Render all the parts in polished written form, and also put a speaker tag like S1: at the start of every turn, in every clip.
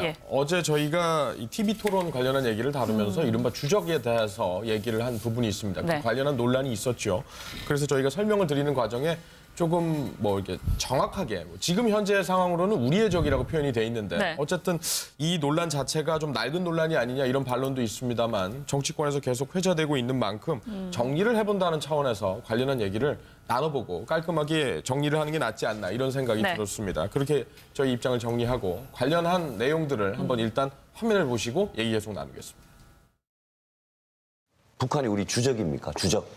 S1: 예.
S2: 어제 저희가 이 TV 토론 관련한 얘기를 다루면서 이른바 주적에 대해서 얘기를 한 부분이 있습니다.
S1: 네.
S2: 그 관련한 논란이 있었죠. 그래서 저희가 설명을 드리는 과정에 조금 뭐 이렇게 정확하게 지금 현재 상황으로는 우리의 적이라고 표현이 돼 있는데
S1: 네.
S2: 어쨌든 이 논란 자체가 좀 낡은 논란이 아니냐 이런 반론도 있습니다만 정치권에서 계속 회자되고 있는 만큼 정리를 해본다는 차원에서 관련한 얘기를 나눠보고 깔끔하게 정리를 하는 게 낫지 않나 이런 생각이
S1: 네.
S2: 들었습니다. 그렇게 저희 입장을 정리하고 관련한 내용들을 한번 일단 화면을 보시고 얘기 계속 나누겠습니다.
S3: 북한이 우리 주적입니까? 주적.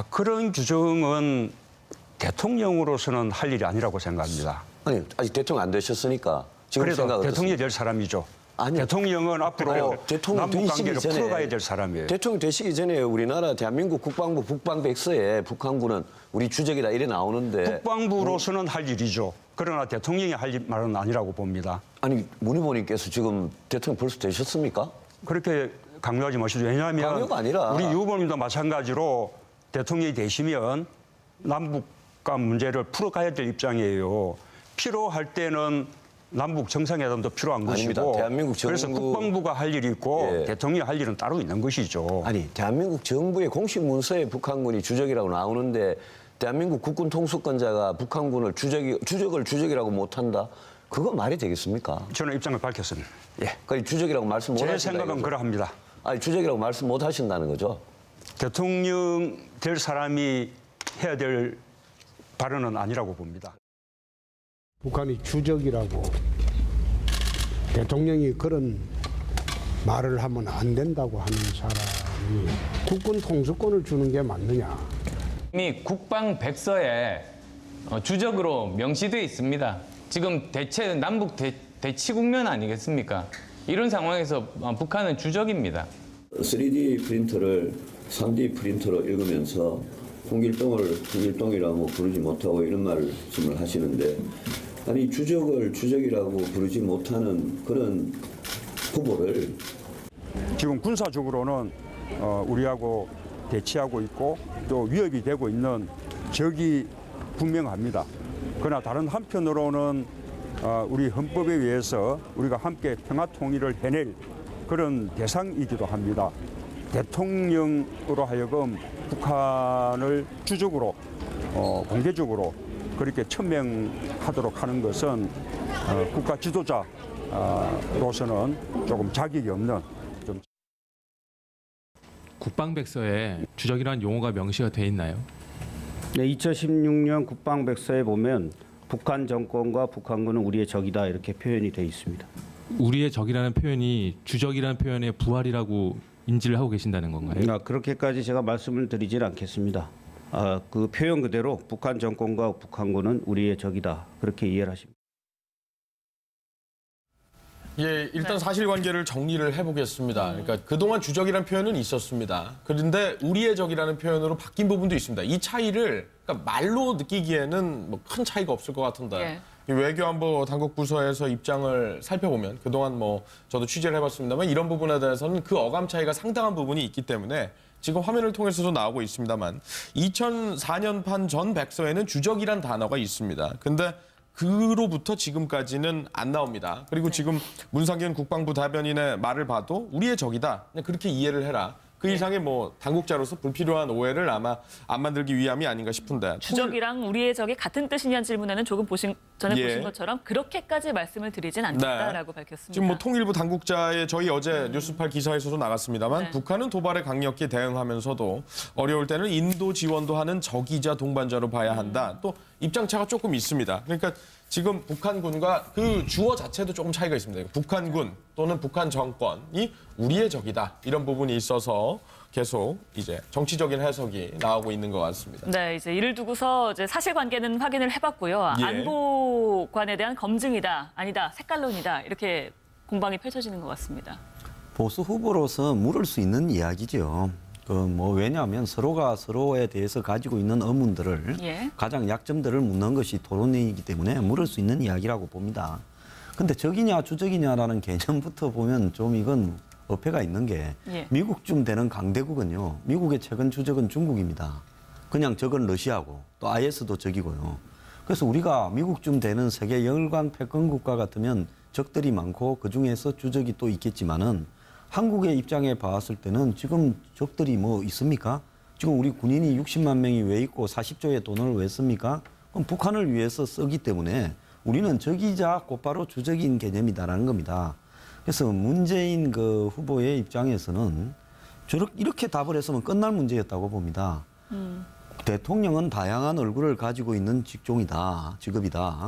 S4: 그런 규정은 대통령으로서는 할 일이 아니라고 생각합니다.
S3: 아니, 아직 대통령 안 되셨으니까 지금
S4: 그래도
S3: 생각
S4: 대통령이
S3: 어떻습니까?
S4: 될 사람이죠.
S3: 아니요.
S4: 대통령은 앞으로
S3: 대통령
S4: 남북 관계를
S3: 되시기 전에
S4: 풀어가야 될 사람이에요.
S3: 대통령 되시기 전에 우리나라 대한민국 국방부 북방백서에 북한군은 우리 주적이다 이래 나오는데
S4: 국방부로서는 할 일이죠. 그러나 대통령이 할 말은 아니라고 봅니다.
S3: 아니 문희보님께서 지금 대통령 벌써 되셨습니까?
S4: 그렇게 강요하지 마시죠. 왜냐하면
S3: 강요가 아니라
S4: 우리 유 후보님도 마찬가지로 대통령이 되시면 남북 간 문제를 풀어가야 될 입장이에요. 필요할 때는 남북 정상회담도 필요한
S3: 아닙니다.
S4: 것이고
S3: 대한민국
S4: 그래서
S3: 정부-
S4: 국방부가 할 일이 있고
S3: 예.
S4: 대통령이 할 일은 따로 있는 것이죠.
S3: 아니 대한민국 정부의 공식 문서에 북한군이 주적이라고 나오는데 대한민국 국군 통수권자가 북한군을 주적을 주적이라고 못한다? 그거 말이 되겠습니까?
S4: 저는 입장을 밝혔습니다. 예.
S3: 그러니까 주적이라고 말씀 못
S4: 제
S3: 하신다
S4: 생각은
S3: 이거죠?
S4: 그러합니다.
S3: 아니 주적이라고 말씀 못 하신다는 거죠?
S4: 대통령 될 사람이 해야 될 발언은 아니라고 봅니다.
S5: 북한이 주적이라고 대통령이 그런 말을 하면 안 된다고 하는 사람이 국군 통수권을 주는 게 맞느냐.
S6: 이미 국방백서에 주적으로 명시되어 있습니다. 지금 남북 대치 국면 아니겠습니까? 이런 상황에서 북한은 주적입니다.
S7: 3D 프린터를 3D 프린터로 읽으면서 홍길동이라고 부르지 못하고 이런 말씀을 하시는데 아니 주적을 주적이라고 부르지 못하는 그런 후보를
S4: 지금 군사적으로는 우리하고 대치하고 있고 또 위협이 되고 있는 적이 분명합니다. 그러나 다른 한편으로는 우리 헌법에 의해서 우리가 함께 평화 통일을 해낼 그런 대상이기도 합니다. 대통령으로 하여금 북한을 주적으로 공개적으로 그렇게 천명하도록 하는 것은 국가 지도자로서는 조금 자격이 없는 좀.
S8: 국방백서에 주적이라는 용어가 명시가 돼 있나요?
S9: 네, 2016년 국방백서에 보면 북한 정권과 북한군은 우리의 적이다 이렇게 표현이 돼 있습니다.
S8: 우리의 적이라는 표현이 주적이라는 표현의 부활이라고 인지를 하고 계신다는 건가요?
S9: 그렇게까지 제가 말씀을 드리질 않겠습니다. 그 표현 그대로 북한 정권과 북한군은 우리의 적이다 그렇게 이해를 하십니다.
S2: 예, 일단 사실관계를 정리를 해보겠습니다. 그러니까 그동안 주적이라는 표현은 있었습니다. 그런데 우리의 적이라는 표현으로 바뀐 부분도 있습니다. 이 차이를 그러니까 말로 느끼기에는 뭐 큰 차이가 없을 것 같은데 이 외교안보 당국 부서에서 입장을 살펴보면 그동안 뭐 저도 취재를 해봤습니다만 이런 부분에 대해서는 그 어감 차이가 상당한 부분이 있기 때문에 지금 화면을 통해서도 나오고 있습니다만 2004년판 전 백서에는 주적이란 단어가 있습니다. 근데 그로부터 지금까지는 안 나옵니다. 그리고 지금 문상균 국방부 대변인의 말을 봐도 우리의 적이다. 그냥 그렇게 이해를 해라. 그 이상의 뭐 당국자로서 불필요한 오해를 아마 안 만들기 위함이 아닌가 싶은데.
S1: 주적이랑 우리의 적이 같은 뜻이냐는 질문에는 조금 전에
S2: 예.
S1: 보신 것처럼 그렇게까지 말씀을 드리진 않겠다라고 밝혔습니다.
S2: 지금 뭐 통일부 당국자의 저희 어제 뉴스팔 기사에서도 나갔습니다만 북한은 도발에 강력히 대응하면서도 어려울 때는 인도 지원도 하는 적이자 동반자로 봐야 한다. 또 입장차가 조금 있습니다. 그러니까 지금 북한군과 그 주어 자체도 조금 차이가 있습니다. 북한군 또는 북한 정권이 우리의 적이다. 이런 부분이 있어서 계속 이제 정치적인 해석이 나오고 있는 것 같습니다.
S1: 네, 이제 이를 두고서 이제 사실관계는 확인을 해봤고요.
S2: 예.
S1: 안보관에 대한 검증이다, 아니다, 색깔론이다 이렇게 공방이 펼쳐지는 것 같습니다.
S10: 보수 후보로서 물을 수 있는 이야기죠. 왜냐하면 서로가 서로에 대해서 가지고 있는 의문들을
S1: 예.
S10: 가장 약점들을 묻는 것이 토론이기 때문에 물을 수 있는 이야기라고 봅니다. 근데 적이냐 주적이냐라는 개념부터 보면 좀 이건 어폐가 있는 게
S1: 예.
S10: 미국쯤 되는 강대국은요. 미국의 최근 주적은 중국입니다. 그냥 적은 러시아고 또 IS도 적이고요. 그래서 우리가 미국쯤 되는 세계 열강 패권 국가 같으면 적들이 많고 그중에서 주적이 또 있겠지만은 한국의 입장에 봤을 때는 지금 적들이 뭐 있습니까? 지금 우리 군인이 60만 명이 왜 있고 40조의 돈을 왜 씁니까? 그럼 북한을 위해서 쓰기 때문에 우리는 적이자 곧바로 주적인 개념이다라는 겁니다. 그래서 문재인 그 후보의 입장에서는 이렇게 답을 했으면 끝날 문제였다고 봅니다. 대통령은 다양한 얼굴을 가지고 있는 직업이다.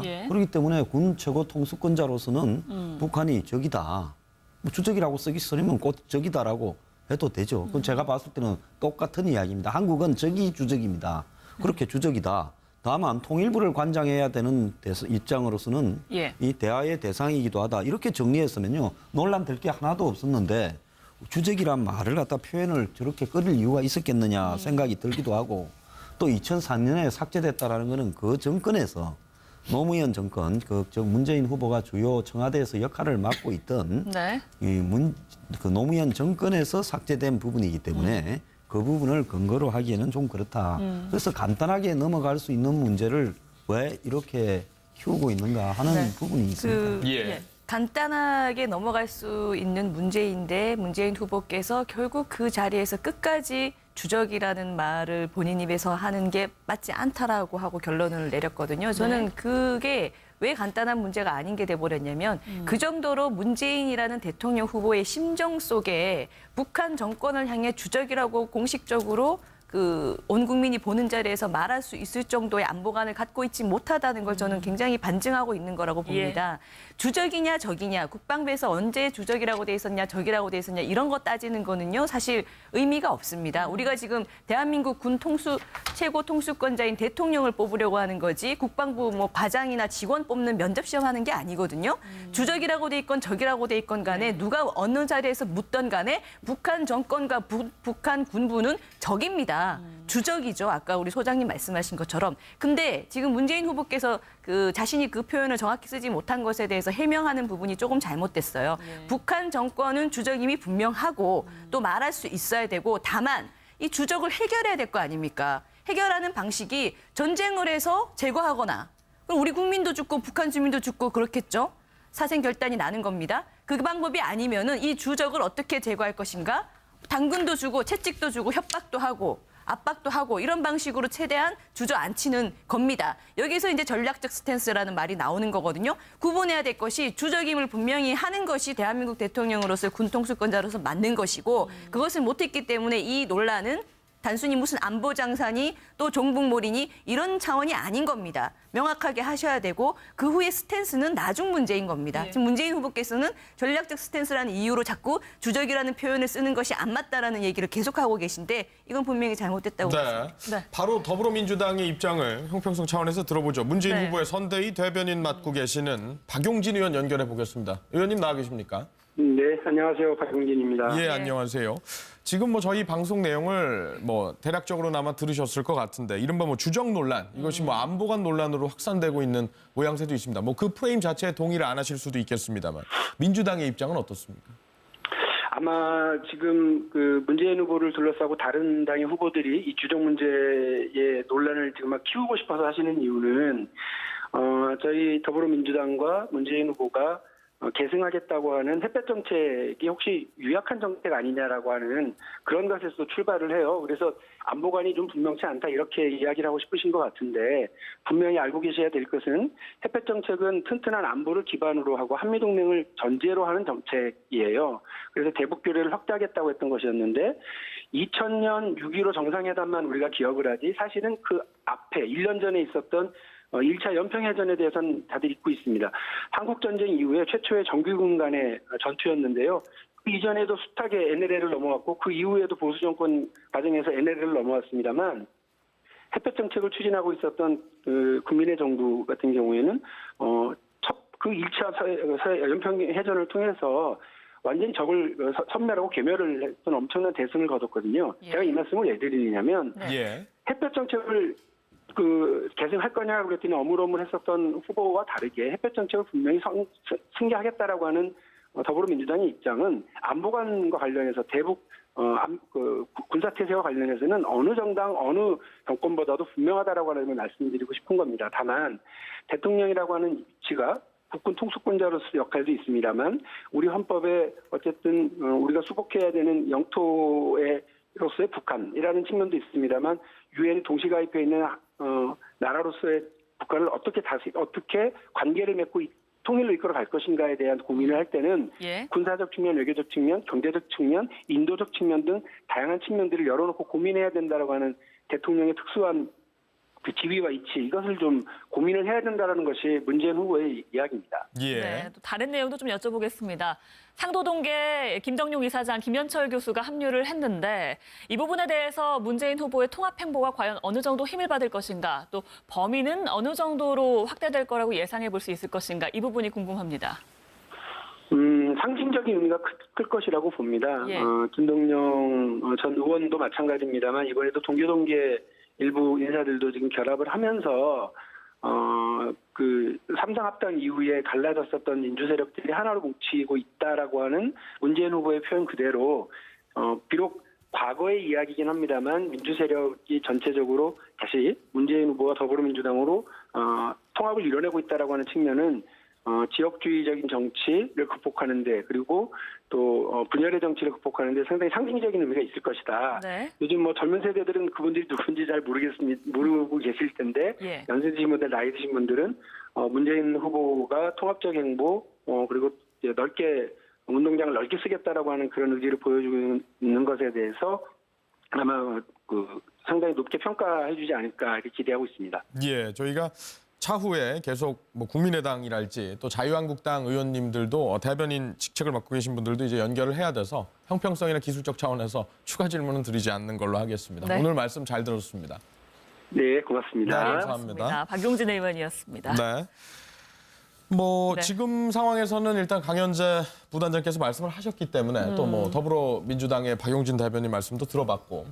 S1: 예.
S10: 그렇기 때문에 군 최고 통수권자로서는 북한이 적이다. 뭐 주적이라고 쓰기 싫으면 곧 적이다라고 해도 되죠. 그건 제가 봤을 때는 똑같은 이야기입니다. 한국은 적이 주적입니다. 그렇게 주적이다. 다만 통일부를 관장해야 되는 입장으로서는
S1: 예.
S10: 이 대화의 대상이기도 하다. 이렇게 정리했으면요. 논란될 게 하나도 없었는데 주적이란 말을 갖다 표현을 저렇게 끌릴 이유가 있었겠느냐 생각이 들기도 하고 또 2004년에 삭제됐다라는 거는 그 정권에서 노무현 정권, 그 문재인 후보가 주요 청와대에서 역할을 맡고 있던
S1: 네.
S10: 그 노무현 정권에서 삭제된 부분이기 때문에 그 부분을 근거로 하기에는 좀 그렇다. 그래서 간단하게 넘어갈 수 있는 문제를 왜 이렇게 키우고 있는가 하는
S1: 네.
S10: 부분이 있습니다.
S2: 예.
S1: 간단하게 넘어갈 수 있는 문제인데 문재인 후보께서 결국 그 자리에서 끝까지 주적이라는 말을 본인 입에서 하는 게 맞지 않다라고 하고 결론을 내렸거든요. 저는 그게 왜 간단한 문제가 아닌 게 돼버렸냐면 그 정도로 문재인이라는 대통령 후보의 심정 속에 북한 정권을 향해 주적이라고 공식적으로 온 국민이 보는 자리에서 말할 수 있을 정도의 안보관을 갖고 있지 못하다는 걸 저는 굉장히 반증하고 있는 거라고 봅니다. 주적이냐 적이냐, 국방부에서 언제 주적이라고 돼 있었냐, 적이라고 돼 있었냐 이런 거 따지는 거는요 사실 의미가 없습니다. 우리가 지금 대한민국 군 최고 통수권자인 대통령을 뽑으려고 하는 거지 국방부 뭐 과장이나 직원 뽑는 면접 시험 하는 게 아니거든요. 주적이라고 돼 있건 적이라고 돼 있건 간에 누가 어느 자리에서 묻던 간에 북한 정권과 북한 군부는 적입니다. 주적이죠. 아까 우리 소장님 말씀하신 것처럼. 근데 지금 문재인 후보께서 자신이 그 표현을 정확히 쓰지 못한 것에 대해서 해명하는 부분이 조금 잘못됐어요. 북한 정권은 주적임이 분명하고 또 말할 수 있어야 되고 다만 이 주적을 해결해야 될 거 아닙니까? 해결하는 방식이 전쟁을 해서 제거하거나 그럼 우리 국민도 죽고 북한 주민도 죽고 그렇겠죠? 사생결단이 나는 겁니다. 그 방법이 아니면은 이 주적을 어떻게 제거할 것인가? 당근도 주고 채찍도 주고 협박도 하고 압박도 하고 이런 방식으로 최대한 주저앉히는 겁니다. 여기서 이제 전략적 스탠스라는 말이 나오는 거거든요. 구분해야 될 것이 주적임을 분명히 하는 것이 대한민국 대통령으로서 군통수권자로서 맞는 것이고 그것을 못했기 때문에 이 논란은 단순히 무슨 안보장사니 또 종북몰이니 이런 차원이 아닌 겁니다. 명확하게 하셔야 되고 그 후에 스탠스는 나중 문제인 겁니다. 지금 문재인 후보께서는 전략적 스탠스라는 이유로 자꾸 주적이라는 표현을 쓰는 것이 안 맞다라는 얘기를 계속하고 계신데 이건 분명히 잘못됐다고 봅니다.
S2: 네. 바로 더불어민주당의 입장을 형평성 차원에서 들어보죠. 문재인
S1: 네.
S2: 후보의 선대위 대변인 맡고 계시는 박용진 의원 연결해 보겠습니다. 의원님 나와 계십니까?
S11: 네, 안녕하세요. 박용진입니다.
S2: 예, 안녕하세요. 지금 저희 방송 내용을 대략적으로나마 들으셨을 것 같은데 이른바 주적 논란, 이것이 안보관 논란으로 확산되고 있는 모양새도 있습니다. 그 프레임 자체에 동의를 안 하실 수도 있겠습니다만 민주당의 입장은 어떻습니까?
S11: 아마 지금 문재인 후보를 둘러싸고 다른 당의 후보들이 이 주적 문제의 논란을 지금 막 키우고 싶어서 하시는 이유는 저희 더불어민주당과 문재인 후보가 계승하겠다고 하는 햇볕 정책이 혹시 유약한 정책 아니냐라고 하는 그런 것에서 출발을 해요. 그래서 안보관이 좀 분명치 않다 이렇게 이야기를 하고 싶으신 것 같은데 분명히 알고 계셔야 될 것은 햇볕 정책은 튼튼한 안보를 기반으로 하고 한미동맹을 전제로 하는 정책이에요. 그래서 대북 교류를 확대하겠다고 했던 것이었는데 2000년 6.15 정상회담만 우리가 기억을 하지 사실은 그 앞에 1년 전에 있었던 1차 연평해전에 대해서는 다들 잊고 있습니다. 한국전쟁 이후에 최초의 정규군 간의 전투였는데요. 그 이전에도 숱하게 NLL을 넘어왔고 그 이후에도 보수정권 과정에서 NLL을 넘어왔습니다만 햇볕 정책을 추진하고 있었던 국민의 정부 같은 경우에는 그 1차 연평해전을 통해서 완전히 적을 섬멸하고 괴멸을 했던 엄청난 대승을 거뒀거든요. 제가 이 말씀을 왜 드리냐면 햇볕 정책을 계승할 거냐 그랬더니 어물어물했었던 후보와 다르게 햇볕 정책을 분명히 승계하겠다라고 하는 더불어민주당의 입장은 안보관과 관련해서 대북 군사태세와 관련해서는 어느 정당 어느 정권보다도 분명하다라고 하는 걸 말씀드리고 싶은 겁니다. 다만 대통령이라고 하는 위치가 국군 통수권자로서 역할도 있습니다만 우리 헌법에 어쨌든 우리가 수복해야 되는 영토로서의 북한이라는 측면도 있습니다만 유엔에 동시 가입해 있는 나라로서의 북한을 어떻게 관계를 맺고 통일로 이끌어 갈 것인가에 대한 고민을 할 때는
S1: 예.
S11: 군사적 측면, 외교적 측면, 경제적 측면, 인도적 측면 등 다양한 측면들을 열어놓고 고민해야 된다라고 하는 대통령의 특수한 그 지위와 이치 이것을 좀 고민을 해야 된다라는 것이 문재인 후보의 이야기입니다.
S2: 예.
S1: 네, 또 다른 내용도 좀 여쭤보겠습니다. 상도동계 김정용 이사장, 김현철 교수가 합류를 했는데 이 부분에 대해서 문재인 후보의 통합 행보가 과연 어느 정도 힘을 받을 것인가, 또 범위는 어느 정도로 확대될 거라고 예상해 볼 수 있을 것인가, 이 부분이 궁금합니다.
S11: 상징적인 의미가 클 것이라고 봅니다.
S1: 예.
S11: 김동영 전 의원도 마찬가지입니다만 이번에도 동교동계 일부 인사들도 지금 결합을 하면서 그 삼상합당 이후에 갈라졌었던 민주 세력들이 하나로 뭉치고 있다라고 하는 문재인 후보의 표현 그대로 비록 과거의 이야기이긴 합니다만 민주 세력이 전체적으로 다시 문재인 후보와 더불어민주당으로 통합을 이뤄내고 있다라고 하는 측면은 지역주의적인 정치를 극복하는 데 그리고 또 분열의 정치를 극복하는 데 상당히 상징적인 의미가 있을 것이다.
S1: 네.
S11: 요즘 뭐 젊은 세대들은 그분들이 누군지 잘 모르고 계실 텐데
S1: 예.
S11: 연세 드신 분들, 나이 드신 분들은 문재인 후보가 통합적 행보 그리고 이제 넓게 운동장을 넓게 쓰겠다라고 하는 그런 의지를 보여주고 있는 것에 대해서 아마 상당히 높게 평가해주지 않을까 이렇게 기대하고 있습니다.
S2: 예, 저희가 차후에 계속 뭐 국민의당이랄지 또 자유한국당 의원님들도 대변인 직책을 맡고 계신 분들도 이제 연결을 해야 돼서 형평성이나 기술적 차원에서 추가 질문은 드리지 않는 걸로 하겠습니다.
S1: 네.
S2: 오늘 말씀 잘 들었습니다.
S11: 네, 고맙습니다.
S2: 네,
S1: 고맙습니다.
S2: 감사합니다.
S1: 박용진 의원이었습니다.
S2: 네. 뭐
S1: 네.
S2: 지금 상황에서는 일단 강현재 부단장께서 말씀을 하셨기 때문에 또 뭐 더불어민주당의 박용진 대변인 말씀도 들어봤고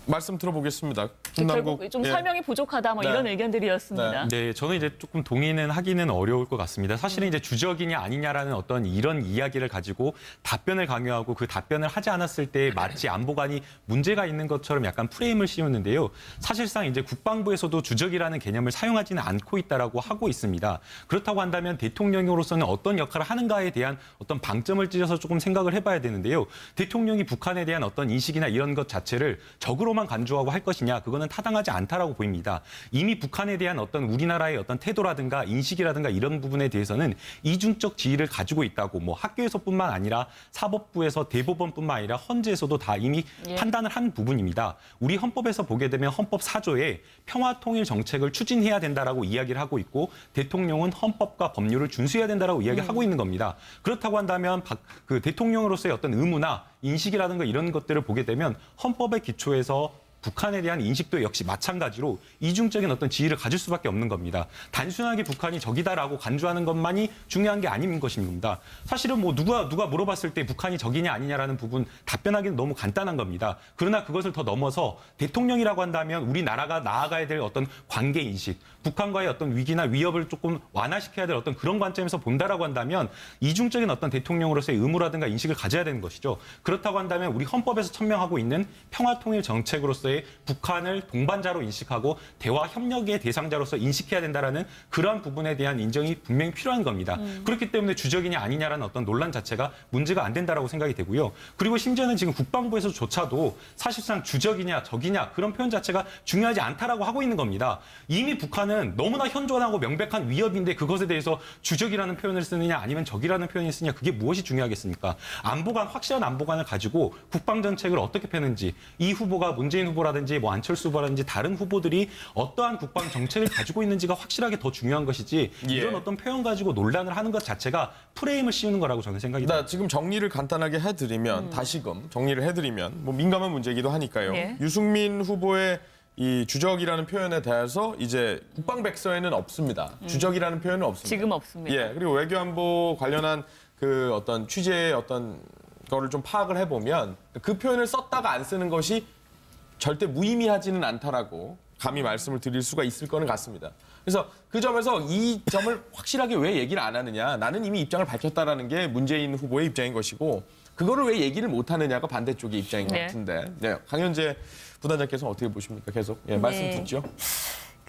S2: 말씀 들어보겠습니다.
S1: 결국 좀
S2: 예.
S1: 설명이 부족하다 뭐
S2: 네.
S1: 이런 의견들이었습니다.
S12: 네, 저는 이제 조금 동의는 하기는 어려울 것 같습니다. 사실은 이제 주적이냐 아니냐라는 어떤 이런 이야기를 가지고 답변을 강요하고 그 답변을 하지 않았을 때 마치 안보관이 문제가 있는 것처럼 약간 프레임을 씌우는데요. 사실상 이제 국방부에서도 주적이라는 개념을 사용하지는 않고 있다라고 하고 있습니다. 그렇다고 한다면 대통령으로서는 어떤 역할을 하는가에 대한 어떤 방점을 찢어서 조금 생각을 해봐야 되는데요. 대통령이 북한에 대한 어떤 인식이나 이런 것 자체를 적으로만 간주하고 할 것이냐, 그거는 타당하지 않다라고 보입니다. 이미 북한에 대한 어떤 우리나라의 어떤 태도라든가 인식이라든가 이런 부분에 대해서는 이중적 지위를 가지고 있다고 뭐 학교에서뿐만 아니라 사법부에서 대법원뿐만 아니라 헌재에서도 다 이미 판단을 한 부분입니다. 우리 헌법에서 보게 되면 헌법 4조에 평화통일 정책을 추진해야 된다라고 이야기를 하고 있고 대통령은 헌법과 법률을 준수해야 된다라고 이야기를 하고 있는 겁니다. 그렇다고 한다면 그 대통령으로서의 어떤 의무나 인식이라든가 이런 것들을 보게 되면 헌법의 기초에서 북한에 대한 인식도 역시 마찬가지로 이중적인 어떤 지위를 가질 수밖에 없는 겁니다. 단순하게 북한이 적이다라고 간주하는 것만이 중요한 게 아닌 것입니다. 사실은 뭐 누가 물어봤을 때 북한이 적이냐 아니냐라는 부분 답변하기는 너무 간단한 겁니다. 그러나 그것을 더 넘어서 대통령이라고 한다면 우리나라가 나아가야 될 어떤 관계 인식, 북한과의 어떤 위기나 위협을 조금 완화시켜야 될 어떤 그런 관점에서 본다라고 한다면 이중적인 어떤 대통령으로서의 의무라든가 인식을 가져야 되는 것이죠. 그렇다고 한다면 우리 헌법에서 천명하고 있는 평화통일 정책으로서의 북한을 동반자로 인식하고 대화 협력의 대상자로서 인식해야 된다라는 그러한 부분에 대한 인정이 분명히 필요한 겁니다. 그렇기 때문에 주적이냐 아니냐라는 어떤 논란 자체가 문제가 안 된다라고 생각이 되고요. 그리고 심지어는 지금 국방부에서조차도 사실상 주적이냐 적이냐 그런 표현 자체가 중요하지 않다라고 하고 있는 겁니다. 이미 북한은 너무나 현존하고 명백한 위협인데 그것에 대해서 주적이라는 표현을 쓰느냐 아니면 적이라는 표현을 쓰느냐 그게 무엇이 중요하겠습니까? 안보관, 확실한 안보관을 가지고 국방정책을 어떻게 펴는지 이 후보가 문재인 후보라든지 뭐 안철수 후보라든지 다른 후보들이 어떠한 국방 정책을 가지고 있는지가 확실하게 더 중요한 것이지 이런 어떤 표현 가지고 논란을 하는 것 자체가 프레임을 씌우는 거라고 저는 생각이 듭니다.
S2: 지금 정리를 간단하게 해드리면 다시금 정리를 해드리면 뭐 민감한 문제이기도 하니까요.
S1: 네.
S2: 유승민 후보의 이 주적이라는 표현에 대해서 이제 국방백서에는 없습니다. 주적이라는 표현은 없습니다.
S1: 지금 없습니다.
S2: 예, 그리고 외교안보 관련한 그 어떤 취재의 어떤 거를 좀 파악을 해보면 그 표현을 썼다가 안 쓰는 것이 절대 무의미하지는 않다라고 감히 말씀을 드릴 수가 있을 거는 같습니다. 그래서 그 점에서 이 점을 확실하게 왜 얘기를 안 하느냐. 나는 이미 입장을 밝혔다라는 게 문재인 후보의 입장인 것이고 그거를 왜 얘기를 못 하느냐가 반대쪽의 입장인 것 같은데. 네, 강현재 부단장께서는 어떻게 보십니까? 계속 말씀 듣죠.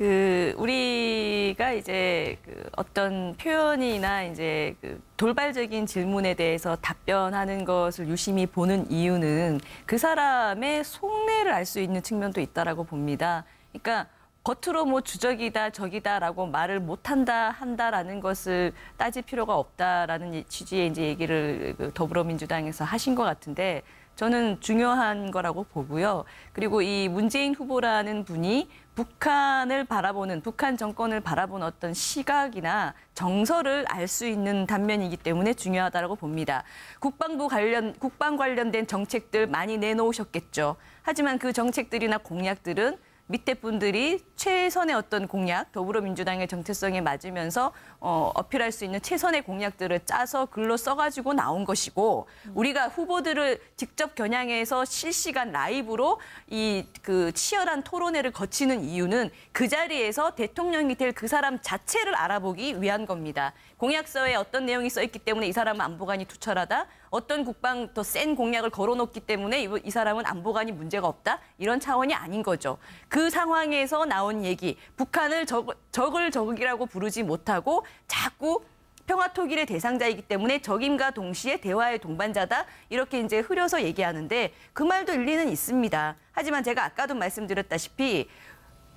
S1: 우리가 이제 어떤 표현이나 이제 돌발적인 질문에 대해서 답변하는 것을 유심히 보는 이유는 그 사람의 속내를 알 수 있는 측면도 있다라고 봅니다. 그러니까 겉으로 뭐 주적이다, 적이다라고 말을 한다라는 것을 따질 필요가 없다라는 취지의 이제 얘기를 더불어민주당에서 하신 것 같은데 저는 중요한 거라고 보고요. 그리고 이 문재인 후보라는 분이 북한을 바라보는, 북한 정권을 바라보는 어떤 시각이나 정서를 알 수 있는 단면이기 때문에 중요하다고 봅니다. 국방 관련된 정책들 많이 내놓으셨겠죠. 하지만 그 정책들이나 공약들은 밑에 분들이 최선의 어떤 공약, 더불어민주당의 정체성에 맞으면서 어필할 수 있는 최선의 공약들을 짜서 글로 써가지고 나온 것이고 우리가 후보들을 직접 겨냥해서 실시간 라이브로 치열한 토론회를 거치는 이유는 그 자리에서 대통령이 될 그 사람 자체를 알아보기 위한 겁니다. 공약서에 어떤 내용이 써 있기 때문에 이 사람은 안보관이 투철하다. 어떤 국방 더 센 공약을 걸어놓기 때문에 이 사람은 안보관이 문제가 없다. 이런 차원이 아닌 거죠. 그 상황에서 나온 얘기, 북한을 적이라고 부르지 못하고 자꾸 평화통일의 대상자이기 때문에 적임과 동시에 대화의 동반자다. 이렇게 이제 흐려서 얘기하는데 그 말도 일리는 있습니다. 하지만 제가 아까도 말씀드렸다시피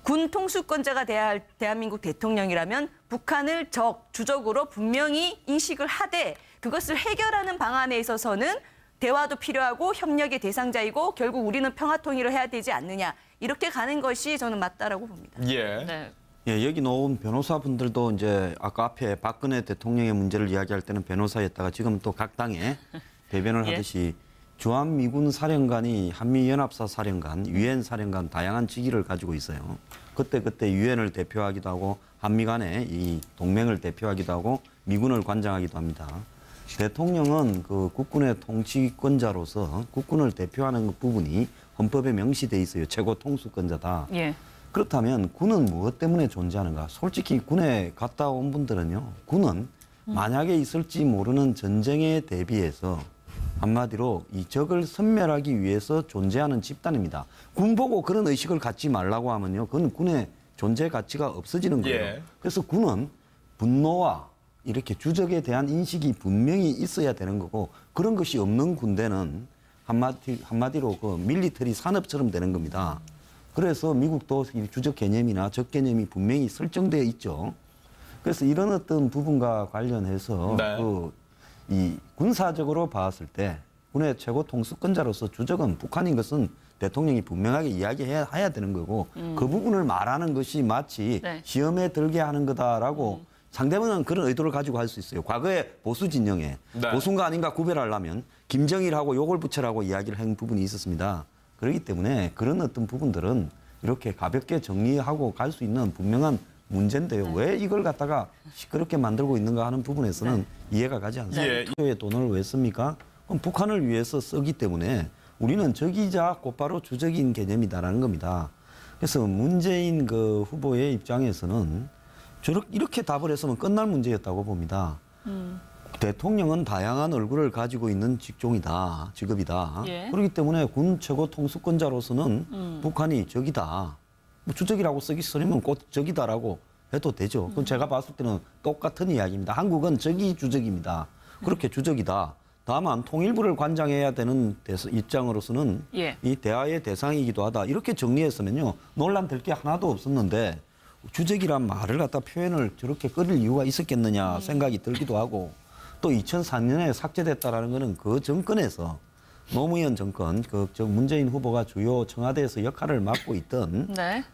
S1: 군 통수권자가 돼야 할 대한민국 대통령이라면 북한을 주적으로 분명히 인식을 하되 그것을 해결하는 방안에 있어서는 대화도 필요하고 협력의 대상자이고 결국 우리는 평화통일을 해야 되지 않느냐. 이렇게 가는 것이 저는 맞다라고 봅니다.
S2: 예.
S1: 네.
S10: 예, 여기 놓은 변호사분들도 이제 아까 앞에 박근혜 대통령의 문제를 이야기할 때는 변호사였다가 지금 또 각 당에 대변을
S1: 예.
S10: 하듯이 주한미군 사령관이 한미연합사 사령관, 유엔 사령관 다양한 직위를 가지고 있어요. 그때 유엔을 대표하기도 하고 한미 간의 이 동맹을 대표하기도 하고 미군을 관장하기도 합니다. 대통령은 그 국군의 통치권자로서 국군을 대표하는 부분이 헌법에 명시돼 있어요. 최고 통수권자다.
S1: 예.
S10: 그렇다면 군은 무엇 때문에 존재하는가? 솔직히 군에 갔다 온 분들은요. 군은 만약에 있을지 모르는 전쟁에 대비해서 한마디로 이 적을 섬멸하기 위해서 존재하는 집단입니다. 군 보고 그런 의식을 갖지 말라고 하면요. 그건 군의 존재 가치가 없어지는 거예요.
S2: 예.
S10: 그래서 군은 분노와 이렇게 주적에 대한 인식이 분명히 있어야 되는 거고 그런 것이 없는 군대는 한마디로 그 밀리터리 산업처럼 되는 겁니다. 그래서 미국도 이 주적 개념이나 적 개념이 분명히 설정되어 있죠. 그래서 이런 어떤 부분과 관련해서
S2: 네.
S10: 이 군사적으로 봤을 때 군의 최고 통수권자로서 주적은 북한인 것은 대통령이 분명하게 이야기해야 되는 거고 그 부분을 말하는 것이 마치
S1: 네.
S10: 시험에 들게 하는 거다라고 상대방은 그런 의도를 가지고 할 수 있어요. 과거에 보수 진영에
S2: 네.
S10: 보수인가 아닌가 구별하려면 김정일하고 욕을 붙여라고 이야기를 한 부분이 있었습니다. 그렇기 때문에 그런 어떤 부분들은 이렇게 가볍게 정리하고 갈 수 있는 분명한 문제인데요. 왜 이걸 갖다가 시끄럽게 만들고 있는가 하는 부분에서는 이해가 가지 않습니다.
S2: 예.
S10: 투표에 돈을 왜 씁니까? 그럼 북한을 위해서 쓰기 때문에 우리는 적이자 곧바로 주적인 개념이다라는 겁니다. 그래서 문재인 그 후보의 입장에서는 이렇게 답을 했으면 끝날 문제였다고 봅니다. 대통령은 다양한 얼굴을 가지고 있는 직업이다.
S1: 예.
S10: 그렇기 때문에 군 최고 통수권자로서는 북한이 적이다. 뭐 주적이라고 쓰면 곧 적이다라고 해도 되죠. 그건 제가 봤을 때는 똑같은 이야기입니다. 한국은 적이 주적입니다. 그렇게 주적이다. 다만 통일부를 관장해야 되는 입장으로서는
S1: 예.
S10: 이 대화의 대상이기도 하다. 이렇게 정리했으면요. 논란될 게 하나도 없었는데 주적이란 말을 갖다 표현을 저렇게 끌릴 이유가 있었겠느냐 생각이 들기도 하고 또 2004년에 삭제됐다라는 거는 그 정권에서 노무현 정권, 그 문재인 후보가 주요 청와대에서 역할을 맡고 있던
S1: 네.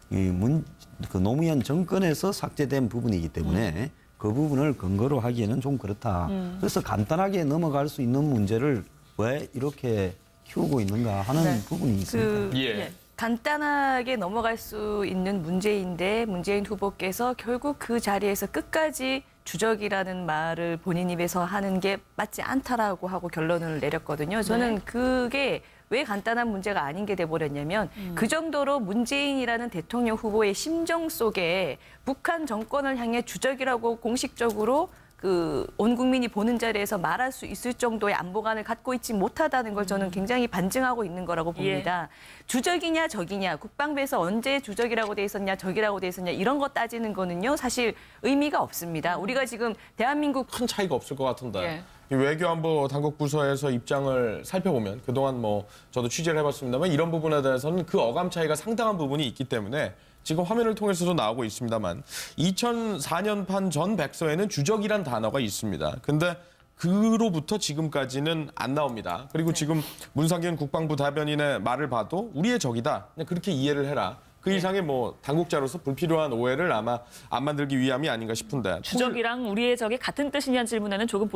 S10: 그 노무현 정권에서 삭제된 부분이기 때문에 그 부분을 근거로 하기에는 좀 그렇다. 그래서 간단하게 넘어갈 수 있는 문제를 왜 이렇게 키우고 있는가 하는
S1: 네.
S10: 부분이 있습니다.
S2: 예.
S1: 간단하게 넘어갈 수 있는 문제인데 문재인 후보께서 결국 그 자리에서 끝까지 주적이라는 말을 본인 입에서 하는 게 맞지 않다라고 하고 결론을 내렸거든요. 저는 그게 왜 간단한 문제가 아닌 게 돼버렸냐면 그 정도로 문재인이라는 대통령 후보의 심정 속에 북한 정권을 향해 주적이라고 공식적으로 온 국민이 보는 자리에서 말할 수 있을 정도의 안보관을 갖고 있지 못하다는 걸 저는 굉장히 반증하고 있는 거라고 봅니다. 주적이냐 적이냐, 국방부에서 언제 주적이라고 돼 있었냐, 적이라고 돼 있었냐 이런 거 따지는 거는요 사실 의미가 없습니다. 우리가 지금 대한민국
S2: 큰 차이가 없을 것 같은데.
S1: 예.
S2: 이 외교안보 당국 부서에서 입장을 살펴보면 그동안 뭐 저도 취재를 해봤습니다만 이런 부분에 대해서는 그 어감 차이가 상당한 부분이 있기 때문에 지금 화면을 통해서도 나오고 있습니다만 2004년판 전 백서에는 주적이란 단어가 있습니다. 근데 그로부터 지금까지는 안 나옵니다. 그리고 지금 문상균 국방부 대변인의 말을 봐도 우리의 적이다. 그냥 그렇게 이해를 해라. 그 이상의 뭐 당국자로서 불필요한 오해를 아마 안 만들기 위함이 아닌가 싶은데.
S13: 주적이랑 우리의 적이 같은 뜻이냐는 질문에는 조금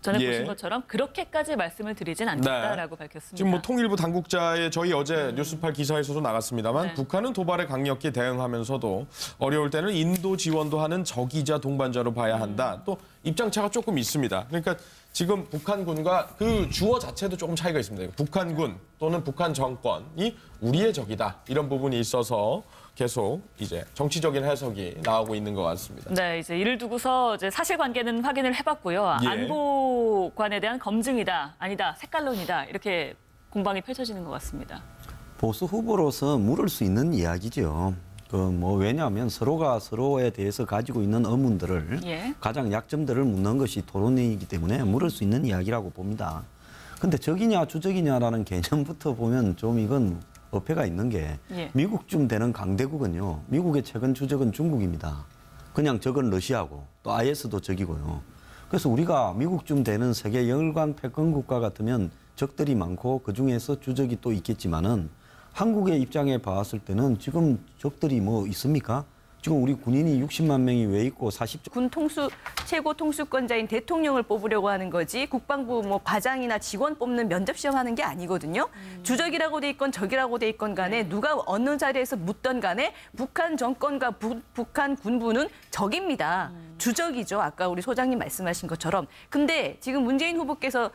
S13: 전에
S2: 예.
S13: 보신 것처럼 그렇게까지 말씀을 드리진 않겠다라고
S2: 네.
S13: 밝혔습니다.
S2: 지금 뭐 통일부 당국자의 저희 어제 뉴스팔 기사에서도 나갔습니다만
S13: 네.
S2: 북한은 도발에 강력히 대응하면서도 어려울 때는 인도 지원도 하는 적이자 동반자로 봐야 한다. 또 입장차가 조금 있습니다. 그러니까 지금 북한군과 그 주어 자체도 조금 차이가 있습니다. 북한군 또는 북한 정권이 우리의 적이다. 이런 부분이 있어서 계속 이제 정치적인 해석이 나오고 있는 것 같습니다.
S13: 네, 이제 이를 두고서 이제 사실관계는 확인을 해봤고요.
S2: 예.
S13: 안보관에 대한 검증이다, 아니다, 색깔론이다 이렇게 공방이 펼쳐지는 것 같습니다.
S10: 보수 후보로서 물을 수 있는 이야기죠. 왜냐하면 서로가 서로에 대해서 가지고 있는 의문들을
S13: 예.
S10: 가장 약점들을 묻는 것이 토론이기 때문에 물을 수 있는 이야기라고 봅니다. 근데 적이냐 주적이냐라는 개념부터 보면 좀 이건 어폐가 있는 게
S13: 예.
S10: 미국쯤 되는 강대국은요. 미국의 최근 주적은 중국입니다. 그냥 적은 러시아고 또 IS도 적이고요. 그래서 우리가 미국쯤 되는 세계 열강 패권 국가 같으면 적들이 많고 그중에서 주적이 또 있겠지만은 한국의 입장에 봤을 때는 지금 적들이 뭐 있습니까? 지금 우리 군인이 60만 명이 왜 있고 40조
S1: 군 최고 통수권자인 대통령을 뽑으려고 하는 거지 국방부 뭐 과장이나 직원 뽑는 면접 시험 하는 게 아니거든요. 주적이라고 돼 있건 적이라고 돼 있건 간에 누가 어느 자리에서 묻던 간에 북한 정권과 북한 군부는 적입니다. 주적이죠. 아까 우리 소장님 말씀하신 것처럼. 근데 지금 문재인 후보께서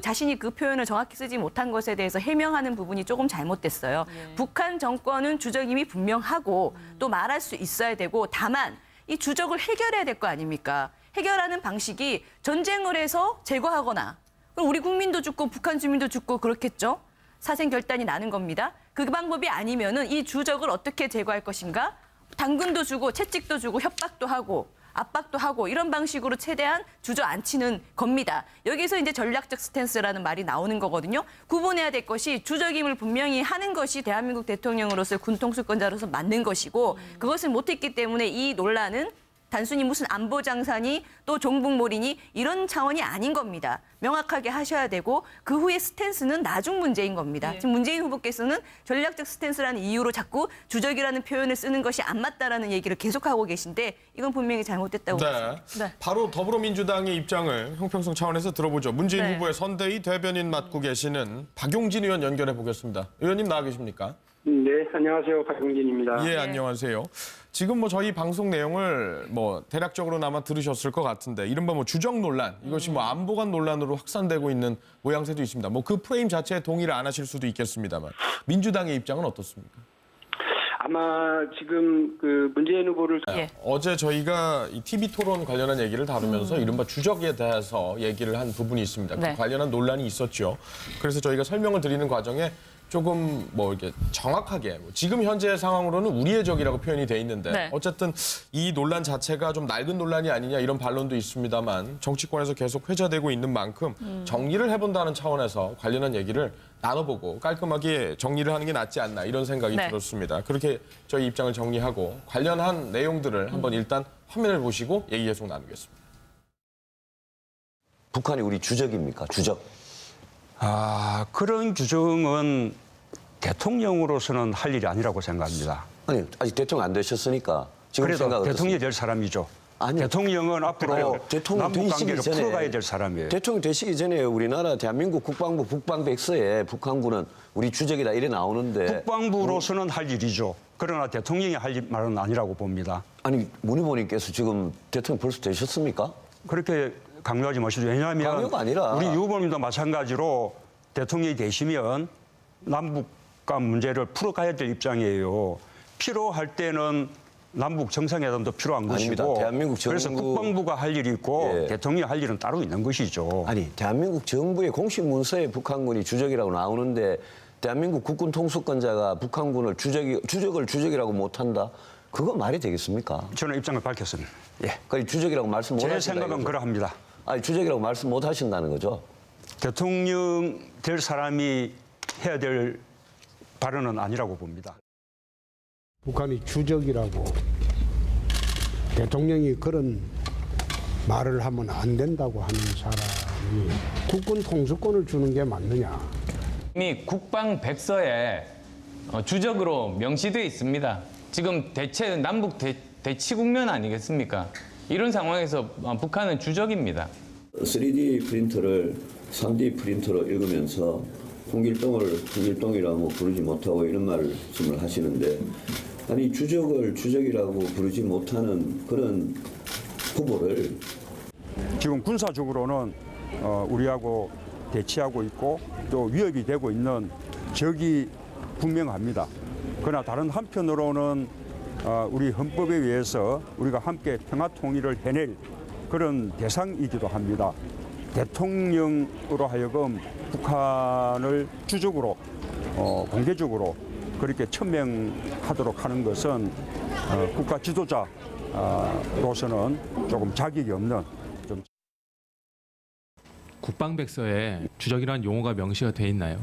S1: 자신이 그 표현을 정확히 쓰지 못한 것에 대해서 해명하는 부분이 조금 잘못됐어요. 북한 정권은 주적임이 분명하고 또 말할 수 있어야 되고 다만 이 주적을 해결해야 될 거 아닙니까? 해결하는 방식이 전쟁을 해서 제거하거나 그럼 우리 국민도 죽고 북한 주민도 죽고 그렇겠죠? 사생결단이 나는 겁니다. 그 방법이 아니면은 이 주적을 어떻게 제거할 것인가? 당근도 주고 채찍도 주고 협박도 하고 압박도 하고 이런 방식으로 최대한 주저앉히는 겁니다. 여기서 이제 전략적 스탠스라는 말이 나오는 거거든요. 구분해야 될 것이 주적임을 분명히 하는 것이 대한민국 대통령으로서 군통수권자로서 맞는 것이고 그것을 못했기 때문에 이 논란은 단순히 무슨 안보장사니 또 종북몰이니 이런 차원이 아닌 겁니다. 명확하게 하셔야 되고 그 후에 스탠스는 나중 문제인 겁니다. 지금 문재인 후보께서는 전략적 스탠스라는 이유로 자꾸 주적이라는 표현을 쓰는 것이 안 맞다라는 얘기를 계속하고 계신데 이건 분명히 잘못됐다고 봅니다.
S2: 네. 바로 더불어민주당의 입장을 형평성 차원에서 들어보죠. 문재인
S13: 네.
S2: 후보의 선대위 대변인 맡고 계시는 박용진 의원 연결해 보겠습니다. 의원님 나와 계십니까?
S11: 네, 안녕하세요. 박용진입니다.
S2: 예, 안녕하세요. 지금 뭐 저희 방송 내용을 뭐 대략적으로나마 들으셨을 것 같은데 이른바 뭐 주적 논란 이것이 뭐 안보관 논란으로 확산되고 있는 모양새도 있습니다. 뭐 그 프레임 자체에 동의를 안 하실 수도 있겠습니다만 민주당의 입장은 어떻습니까?
S11: 아마 지금 문재인 후보를
S2: 어제 저희가 이 TV 토론 관련한 얘기를 다루면서 이른바 주적에 대해서 얘기를 한 부분이 있습니다.
S13: 네.
S2: 그 관련한 논란이 있었죠. 그래서 저희가 설명을 드리는 과정에 조금 뭐 이렇게 정확하게 지금 현재 상황으로는 우리의 적이라고 표현이 돼 있는데
S13: 네.
S2: 어쨌든 이 논란 자체가 좀 낡은 논란이 아니냐 이런 반론도 있습니다만 정치권에서 계속 회자되고 있는 만큼 정리를 해본다는 차원에서 관련한 얘기를 나눠보고 깔끔하게 정리를 하는 게 낫지 않나 이런 생각이
S13: 네.
S2: 들었습니다. 그렇게 저희 입장을 정리하고 관련한 내용들을 한번 일단 화면을 보시고 얘기 계속 나누겠습니다.
S3: 북한이 우리 주적입니까? 주적.
S4: 그런 규정은 대통령으로서는 할 일이 아니라고 생각합니다.
S3: 아니 아직 대통령 안 되셨으니까 지금
S4: 그래도
S3: 생각
S4: 대통령이
S3: 어떻습니까?
S4: 될 사람이죠.
S3: 아니요.
S4: 대통령은 앞으로
S3: 아니요. 대통령
S4: 남북 관계를
S3: 되시기 전에
S4: 풀어가야 될 사람이에요.
S3: 대통령 되시기 전에 우리나라 대한민국 국방부 북방백서에 북한군은 우리 주적이다 이래 나오는데
S4: 국방부로서는 할 일이죠. 그러나 대통령이 할 말은 아니라고 봅니다.
S3: 아니 문 후보님께서 지금 대통령 벌써 되셨습니까?
S4: 그렇게 강요하지 마시죠. 왜냐하면
S3: 강요가 아니라
S4: 우리 유 후보님도 마찬가지로 대통령이 되시면 남북 간 문제를 풀어가야 될 입장이에요. 필요할 때는 남북 정상회담도 필요한
S3: 아닙니다.
S4: 것이고
S3: 대한민국
S4: 그래서
S3: 정부-
S4: 국방부가 할 일이 있고
S3: 예.
S4: 대통령이 할 일은 따로 있는 것이죠.
S3: 아니 대한민국 정부의 공식 문서에 북한군이 주적이라고 나오는데 대한민국 국군 통수권자가 북한군을 주적을 주적이라고 못한다? 그거 말이 되겠습니까?
S4: 저는 입장을 밝혔습니다.
S3: 예, 그 주적이라고 말씀 못
S4: 제
S3: 하신다.
S4: 생각은
S3: 이거죠?
S4: 그러합니다.
S3: 아니 주적이라고 말씀 못 하신다는 거죠?
S4: 대통령 될 사람이 해야 될 발언은 아니라고 봅니다.
S5: 북한이 주적이라고 대통령이 그런 말을 하면 안 된다고 하는 사람이 국군 통수권을 주는 게 맞느냐?
S6: 이미 국방 백서에 주적으로 명시되어 있습니다. 지금 대체 남북 대치 국면 아니겠습니까? 이런 상황에서 북한은 주적입니다.
S7: 3D 프린터를 3D 프린터로 읽으면서 홍길동을 홍길동이라고 부르지 못하고 이런 말씀을 하시는데 아니 주적을 주적이라고 부르지 못하는 그런 후보를
S4: 지금 군사적으로는 우리하고 대치하고 있고 또 위협이 되고 있는 적이 분명합니다. 그러나 다른 한편으로는 우리 헌법에 의해서 우리가 함께 평화 통일을 해낼 그런 대상이기도 합니다. 대통령으로 하여금 북한을 주적으로 공개적으로 그렇게 천명하도록 하는 것은 국가 지도자로서는 조금 자격이 없는 좀.
S8: 국방백서에 주적이라는 용어가 명시가 돼 있나요?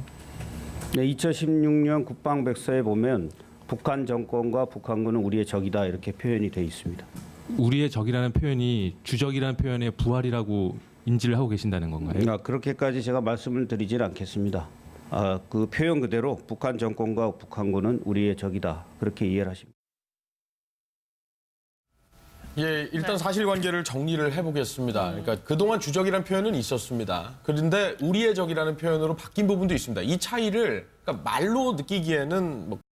S9: 네, 2016년 국방백서에 보면 북한 정권과 북한군은 우리의 적이다 이렇게 표현이 돼 있습니다.
S8: 우리의 적이라는 표현이 주적이라는 표현의 부활이라고 인지를 하고 계신다는 건가요?
S9: 그렇게까지 제가 말씀을 드리질 않겠습니다. 그 표현 그대로 북한 정권과 북한군은 우리의 적이다 그렇게 이해를 하십니다.
S2: 예, 일단 사실관계를 정리를 해보겠습니다. 그러니까 그동안 주적이라는 표현은 있었습니다. 그런데 우리의 적이라는 표현으로 바뀐 부분도 있습니다. 이 차이를 그러니까 말로 느끼기에는 뭐